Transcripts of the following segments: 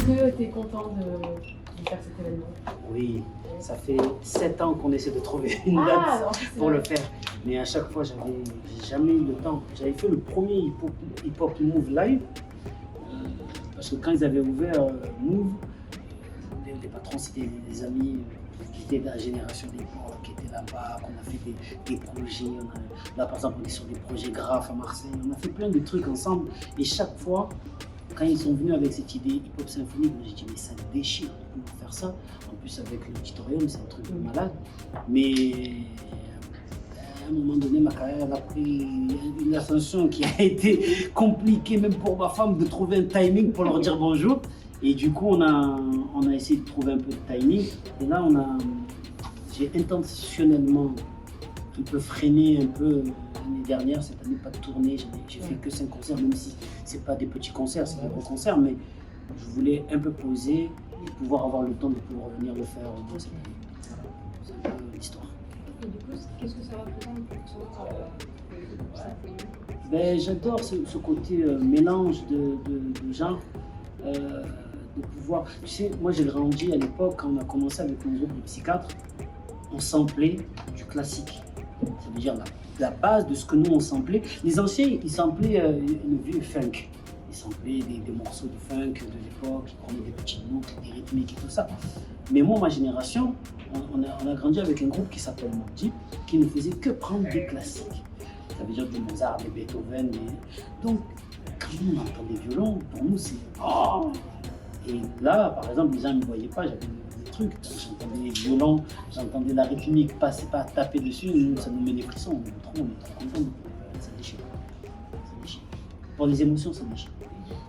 que tu es content de faire cet événement? Oui, ça fait 7 ans qu'on essaie de trouver une date Alors, pour le faire. Mais à chaque fois, j'ai jamais eu le temps. J'avais fait le premier hip-hop Move live. Parce que quand ils avaient ouvert Move, les patrons, c'était des amis qui étaient de la génération d'époque, qui étaient là-bas, qu'on a fait des projets. Là, par exemple, on est sur des projets graphes à Marseille. On a fait plein de trucs ensemble. Et chaque fois, quand ils sont venus avec cette idée hip-hop symphonique, j'ai dit, mais ça déchire de pouvoir faire ça. En plus, avec l'auditorium, c'est un truc de malade. Mais à un moment donné, ma carrière a pris une ascension qui a été compliquée, même pour ma femme, de trouver un timing pour leur dire bonjour. Et du coup, on a essayé de trouver un peu de timing. Et là, j'ai intentionnellement un peu freiné un peu l'année dernière. Cette année, pas de tournée. J'ai fait que 5 concerts, même si c'est pas des petits concerts, c'est des gros concerts. Mais je voulais un peu poser et pouvoir avoir le temps de pouvoir venir le faire dans cette année. Voilà. C'est un peu l'histoire. Et du coup, qu'est-ce que ça représente pour toi Ben, j'adore ce côté mélange de genres, de pouvoir. Tu sais, moi j'ai grandi à l'époque quand on a commencé avec mon groupe de psychiatres, on samplait du classique. Ça veut dire la base de ce que nous on samplait. Les anciens, ils samplaient le vieux funk. Ils samplaient des morceaux de funk de l'époque, ils prenaient des petites boucles, des rythmiques et tout ça. Mais moi, ma génération, on a grandi avec un groupe qui s'appelle Mobb Deep, qui ne faisait que prendre des classiques. Ça veut dire du Mozart, des Beethoven. Donc, quand nous, on entend des violons, pour nous, c'est oh. Et là, par exemple, les gens ne me voyaient pas, j'avais des trucs. J'entendais les violons, j'entendais la rythmique passer par taper dessus, nous, ça nous met des frissons. On est trop contents. Ça déchire. Ça déchire. Pour les émotions, ça déchire.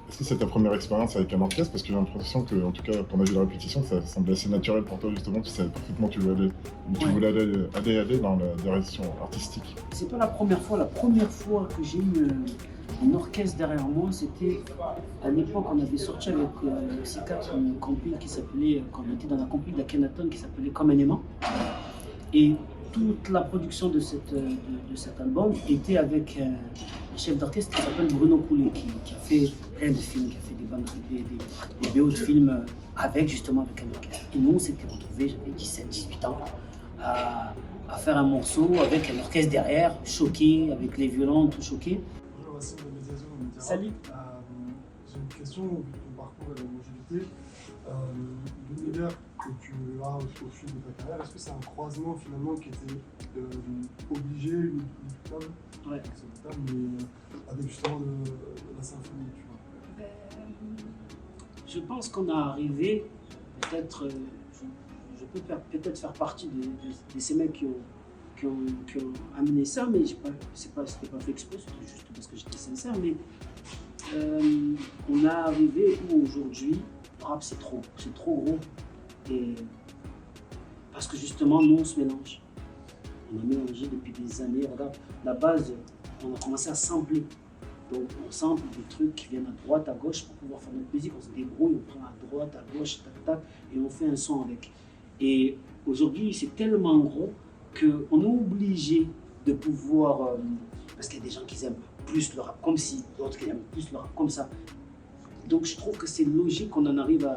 Est-ce que c'est ta première expérience avec un orchestre? Parce que j'ai l'impression que, en tout cas, quand on a vu la répétition, ça semblait assez naturel pour toi, justement. Tu savais parfaitement où tu voulais aller dans la direction artistique. C'est pas la première fois. La première fois que j'ai eu un orchestre derrière moi, c'était à l'époque, on avait sorti avec le C4 une compil qui s'appelait, quand on était dans la compil de la Kenaton, qui s'appelait Comme un aimant. Et toute la production de cet album était avec un chef d'orchestre qui s'appelle Bruno Coulet, qui a fait plein de films, qui a fait des BO de films avec justement avec un orchestre. Et nous, on s'était retrouvés, j'avais 17-18 ans, à faire un morceau avec un orchestre derrière, choqué, avec les violons, tout choqué. Bonjour, Wassim de Médiation. Salut. J'ai une question, vu ton parcours et la longévité. L'univers que tu as au fil de ta carrière, est-ce que c'est un croisement finalement qui était obligé, inéluctable, Ouais. mais avec justement la symphonie, tu vois? Je pense qu'on a arrivé, peut-être, je peux peut-être faire partie de ces mecs qui ont amené ça, mais c'était pas fait exprès, c'était juste parce que j'étais sincère, mais on a arrivé où aujourd'hui, le rap c'est trop gros, et parce que justement nous on se mélange. On a mélangé depuis des années, regarde, la base, on a commencé à sampler. Donc on sample des trucs qui viennent à droite, à gauche pour pouvoir faire notre musique, on se débrouille, on prend à droite, à gauche, tac tac, et on fait un son avec. Et aujourd'hui c'est tellement gros qu'on est obligé de pouvoir, parce qu'il y a des gens qui aiment plus le rap comme ci, d'autres qui aiment plus le rap comme ça. Donc je trouve que c'est logique qu'on en arrive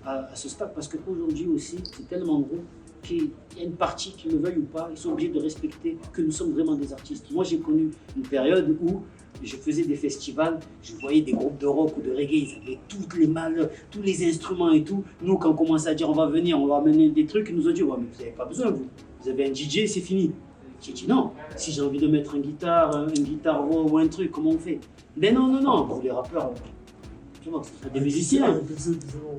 à ce stade, parce qu'aujourd'hui aussi c'est tellement gros qu'il y a une partie qui le veuille ou pas, ils sont obligés de respecter que nous sommes vraiment des artistes. Moi j'ai connu une période où je faisais des festivals, je voyais des groupes de rock ou de reggae, ils avaient tous les instruments et tout. Nous, quand on commençait à dire on va venir, on va amener des trucs, ils nous ont dit ouais, mais vous n'avez pas besoin, vous avez un DJ, c'est fini. J'ai dit non, si j'ai envie de mettre une guitare voix ou un truc, comment on fait? Mais non, vous les rappeurs, tu vois, c'est des musiciens.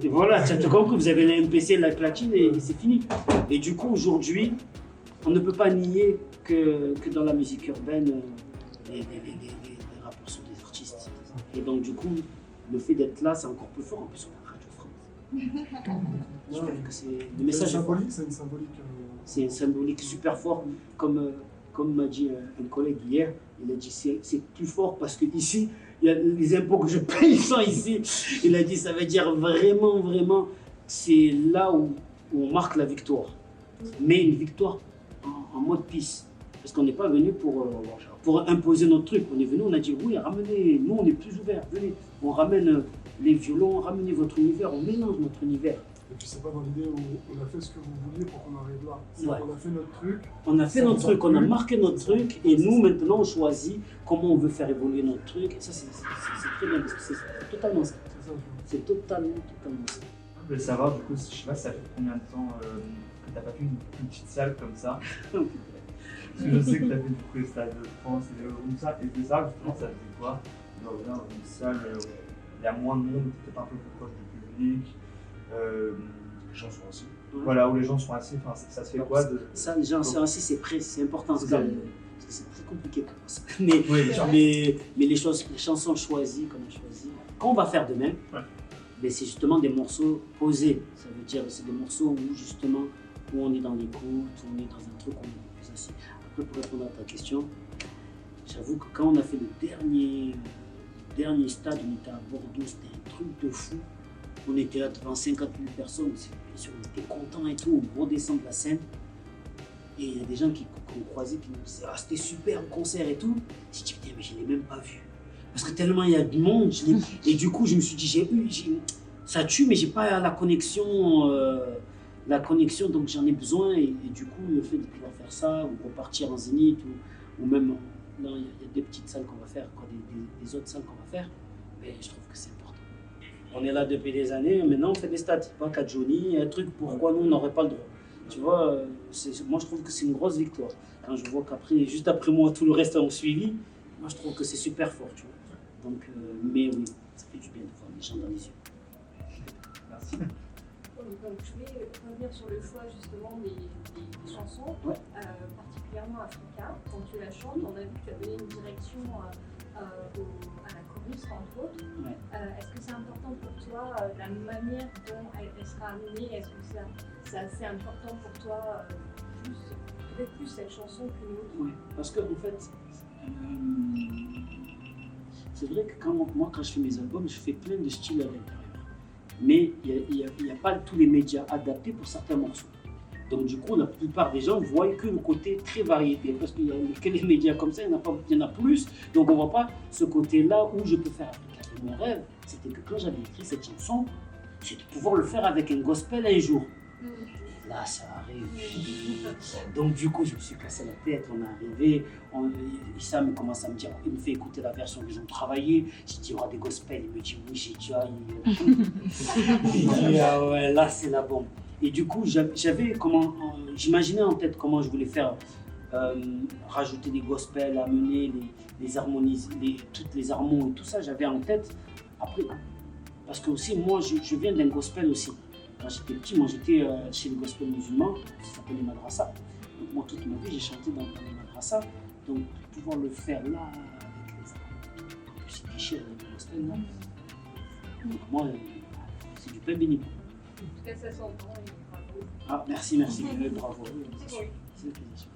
Et voilà, tu as compris, vous avez la MPC, la platine et c'est fini. Et du coup, aujourd'hui, on ne peut pas nier que dans la musique urbaine, les rappeurs sont des artistes. Et donc du coup, le fait d'être là, c'est encore plus fort. En plus, on a Radio France. Je trouve que c'est le message. C'est une symbolique super fort. Comme m'a dit un collègue hier, il a dit c'est plus fort parce que ici, il y a les impôts que je paye, ils sont ici. Il a dit ça veut dire vraiment, c'est là où on marque la victoire. Mais une victoire en mode peace. Parce qu'on n'est pas venu pour pour imposer notre truc. On est venu, on a dit oui, ramenez, nous on est plus ouverts, venez. On ramène les violons, ramenez votre univers, on mélange notre univers. Et puis c'est pas dans l'idée où on a fait ce que vous vouliez pour qu'on arrive là. Ouais. On a fait notre truc. On a fait notre truc, on a marqué notre truc, et nous maintenant on choisit comment on veut faire évoluer notre truc. Et ça c'est très bien, parce que c'est totalement ça. C'est ça, C'est totalement ça. Je voulais savoir, du coup, je sais pas, ça fait combien de temps que t'as pas fait une petite salle comme ça? Parce que je sais que t'as fait du coup les Stades de France et comme ça. Et c'est ça, justement, ça faisait quoi? Genre, venir dans une salle où il y a moins de monde, peut-être un peu plus proche du public. Les gens sont assis. Voilà, où les gens sont assis. Enfin, ça se fait quoi de... Ça, les gens, c'est aussi c'est important. C'est Parce ça. que c'est très compliqué pour ça. Mais, Oui, bien sûr. mais les chansons choisies, qu'on a choisies, quand on va faire de même, Ouais. ben c'est justement des morceaux posés. Ça veut dire c'est des morceaux où justement où on est dans l'écoute, où on est dans un truc où on est plus assis. Après, pour répondre à ta question, j'avoue que quand on a fait le dernier stade, on était à Bordeaux, c'était un truc de fou. On était là devant 50 000 personnes, bien sûr, on était contents et tout, on redescend de la scène. Et il y a des gens qu'on croisait qui nous disaient « Ah, c'était super le concert et tout ». J'ai dit « Putain, mais je ne l'ai même pas vu ». Parce que tellement il y a du monde, et du coup je me suis dit ça tue, mais j'ai pas la connexion, donc j'en ai besoin. Et du coup, le fait de pouvoir faire ça, ou repartir en Zénith, ou même, il y a des petites salles qu'on va faire, quoi, des autres salles qu'on va faire, mais je trouve que c'est important. On est là depuis des années, maintenant on fait des stats, pas qu'à Johnny, un truc, pourquoi nous on n'aurait pas le droit. Tu vois, moi je trouve que c'est une grosse victoire. Quand je vois qu'après, juste après moi, tout le reste ont suivi, moi je trouve que c'est super fort, tu vois. Donc, mais oui, ça fait du bien de voir les gens dans les yeux. Merci. Donc, je vais revenir sur le choix justement des chansons, Ouais. particulièrement Africa. Quand tu la chantes, on a vu que tu as donné une direction à la chorus, entre autres. Ouais. Est-ce que c'est important pour toi, la manière dont elle sera amenée? Est-ce que c'est assez important pour toi, peut-être plus cette chanson qu'une autre? Oui, parce que en fait, c'est vrai que quand je fais mes albums, je fais plein de styles à l'intérieur. Mais il n'y a pas tous les médias adaptés pour certains morceaux. Donc du coup, la plupart des gens voient que le côté très variété, parce qu'il y a que les médias comme ça, il y en a plus. Donc on ne voit pas ce côté-là où je peux faire Africa. Et mon rêve, c'était que quand j'avais écrit cette chanson, c'est de pouvoir le faire avec un gospel un jour. Là, ça arrive. Donc du coup, je me suis cassé la tête, on est arrivé, Issam commence à me dire, il me fait écouter la version qu'ils ont travaillée. J'ai dit, il y aura des gospels, il me dit, oui, j'ai dit, il dit, ah ouais, là c'est la bombe. Et du coup, j'imaginais en tête comment je voulais faire, rajouter des gospels, amener les harmonies, toutes les harmonies et tout ça, j'avais en tête. Après, parce que aussi, moi, je viens d'un gospel aussi. Quand j'étais petit, moi j'étais chez les gospels musulmans, ça s'appelle les madrasas. Donc moi toute ma vie j'ai chanté dans les madrasas. Donc pouvoir le faire là avec les armes, c'est déchiré avec le gospel là. Donc moi c'est du pain béni. En tout cas, ça s'entend et bravo. Ah merci, bravo. C'est le plaisir.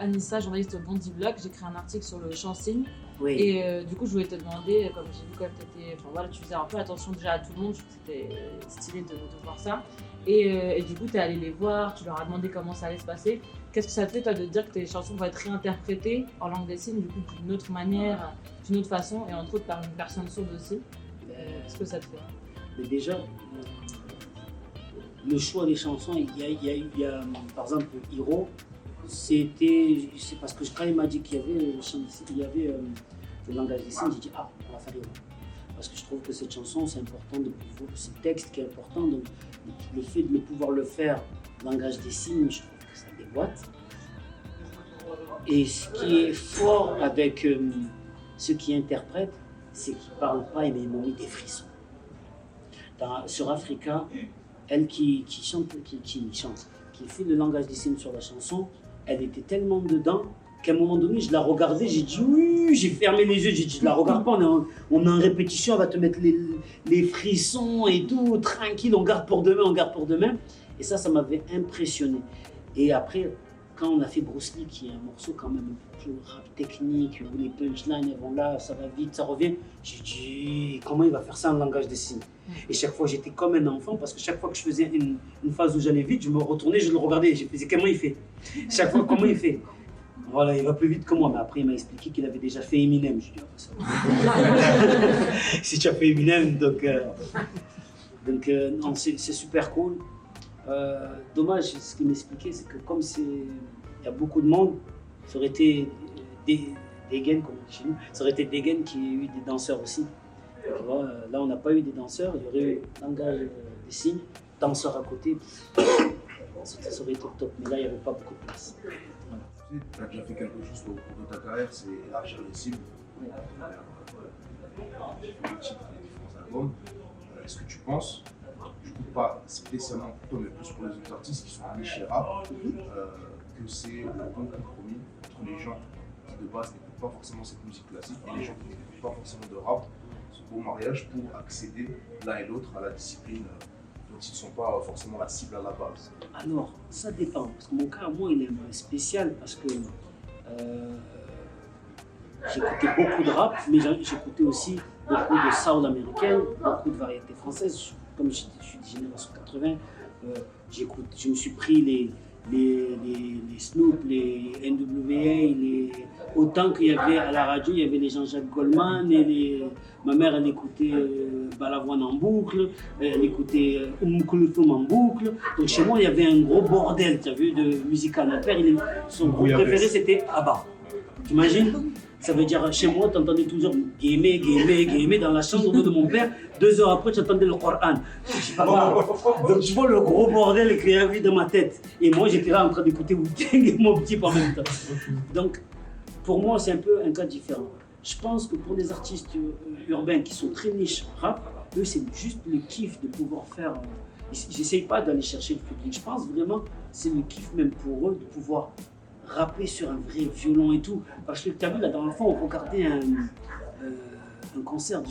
Anissa, journaliste au Bondi Blog, j'ai créé un article sur le chant signe. Oui. Et du coup, je voulais te demander, comme j'ai vu quand tu faisais un peu attention déjà à tout le monde, je trouve que c'était stylé de voir ça. Et du coup, tu es allé les voir, tu leur as demandé comment ça allait se passer. Qu'est-ce que ça te fait, toi, de te dire que tes chansons vont être réinterprétées en langue des signes, du coup, d'une autre manière, d'une autre façon, et entre autres par une personne sourde aussi? Qu'est-ce que ça te fait? Mais déjà, le choix des chansons, il y a par exemple Hiro, c'est parce que quand il m'a dit qu'il y avait le langage des signes, j'ai dit ah, on va faire Hiro. Parce que je trouve que cette chanson, c'est important, c'est le texte qui est important, donc le fait de pouvoir le faire langage des signes, je trouve que ça déboîte. Et ce qui est fort avec ceux qui interprètent, c'est qu'ils ne parlent pas, mais ils m'ont mis des frissons. Sur Africa, elle qui fait le langage des signes sur la chanson, elle était tellement dedans qu'à un moment donné, je la regardais, j'ai dit oui, j'ai fermé les yeux, j'ai dit je la regarde pas, on est en répétition, elle va te mettre les frissons et tout, tranquille, on garde pour demain. Et ça m'avait impressionné. Et après, quand on a fait Bruce Lee, qui est un morceau quand même un peu plus rap technique, où les punchlines elles vont là, ça va vite, ça revient, j'ai dit comment il va faire ça en langage des signes. Et chaque fois j'étais comme un enfant, parce que chaque fois que je faisais une phase où j'allais vite, je me retournais, je le regardais, je faisais comment il fait. Chaque fois comment il fait. Voilà, il va plus vite que moi, mais après il m'a expliqué qu'il avait déjà fait Eminem. Je lui ai dit, ah, ça. Si tu as fait Eminem, donc non, c'est super cool. Dommage, ce qu'il m'expliquait, c'est que comme il y a beaucoup de monde, ça aurait été des gains, comme on dit chez nous, ça aurait été des gains qu'il y ait eu des danseurs aussi. Tu vois, là, on n'a pas eu des danseurs, il y aurait eu langage des signes, danseurs à côté. Ça aurait été top, mais là, il n'y avait pas beaucoup de place. Voilà. Tu as déjà fait quelque chose au cours de ta carrière, c'est élargir les cibles. Les titres, les différents albums. Est-ce que tu penses, du coup pas spécialement pour toi, mais plus pour les autres artistes qui sont nichés rap, que c'est le bon compromis entre les gens qui de base n'écoutent pas forcément cette musique classique et les gens qui n'écoutent pas forcément de rap, ce beau mariage pour accéder l'un et l'autre à la discipline dont ils ne sont pas forcément la cible à la base? Alors, ça dépend. Parce que mon cas, moi, il est un peu spécial parce que j'écoutais beaucoup de rap, mais j'écoutais aussi beaucoup de soul américaine, beaucoup de variétés françaises. Comme je suis de génération 80, je me suis pris les Snoop, les NWA, autant qu'il y avait à la radio, il y avait les Jean-Jacques Goldman, ma mère elle écoutait Balavoine en boucle, elle écoutait Kulthum en boucle. Donc chez moi il y avait un gros bordel, tu as vu, de musical. Mon père, son groupe préféré c'était ABBA. T'imagines? Ça veut dire, chez moi, tu entendais toujours guémé, guémé, guémé dans la chambre de mon père. 2 heures après, tu entendais le Coran. Donc, tu vois le gros bordel qu'il y avait dans ma tête. Et moi, j'étais là en train d'écouter Wu-Tang et mon petit en même temps. Donc, pour moi, c'est un peu un cas différent. Je pense que pour les artistes urbains qui sont très niches rap, eux, c'est juste le kiff de pouvoir faire. J'essaye pas d'aller chercher le public. Je pense vraiment c'est le kiff même pour eux de pouvoir rapper sur un vrai violon et tout. Parce que tu as vu, la dernière fois, on regardait un concert,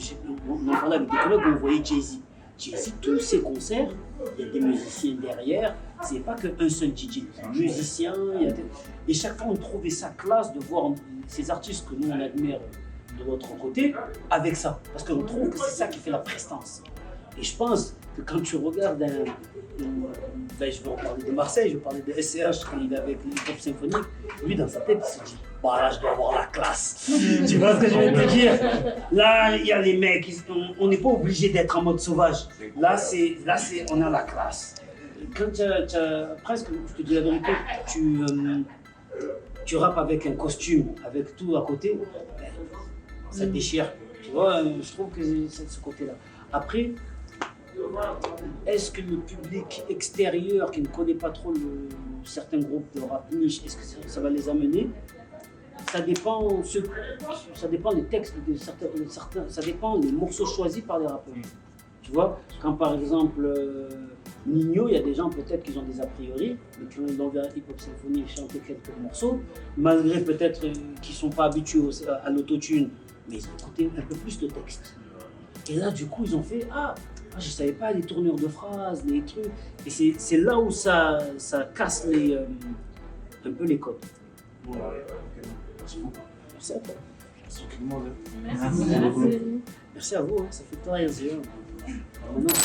on en parlait avec des collègues, on voyait Jay-Z. Jay-Z, tous ses concerts, il y a des musiciens derrière, c'est pas qu'un seul DJ, c'est un musicien. Et chaque fois, on trouvait ça classe de voir ces artistes que nous, on admire de l'autre côté, avec ça. Parce qu'on trouve que c'est ça qui fait la prestance. Et je pense que quand tu regardes je vais en parler de Marseille, je vais parler de SCH quand il est avec l'hip-hop symphonique, lui dans sa tête il se dit bah là je dois avoir la classe. Tu vois ce que je veux te dire? Là il y a les mecs, on n'est pas obligé d'être en mode sauvage. Là on a la classe. Quand tu as presque, je te dis la vérité, tu rappes avec un costume, avec tout à côté, ça déchire. Tu vois, je trouve que c'est ce côté-là. Après, est-ce que le public extérieur qui ne connaît pas trop certains groupes de rap niche, est-ce que ça va les amener? Ça dépend des textes de certains, ça dépend des morceaux choisis par les rappeurs. Tu vois, quand par exemple Nino, il y a des gens peut-être qui ont des a priori, mais qui ont vers hip-hop symphonie chanter quelques morceaux, malgré peut-être qu'ils ne sont pas habitués à l'autotune, mais ils ont écouté un peu plus le texte. Et là, du coup, ils ont fait je ne savais pas les tournures de phrases, les trucs. Et c'est là où ça casse un peu les codes. Voilà. Merci beaucoup. Merci à toi. Merci beaucoup. Merci. Merci à vous, ça fait plaisir. Maintenant,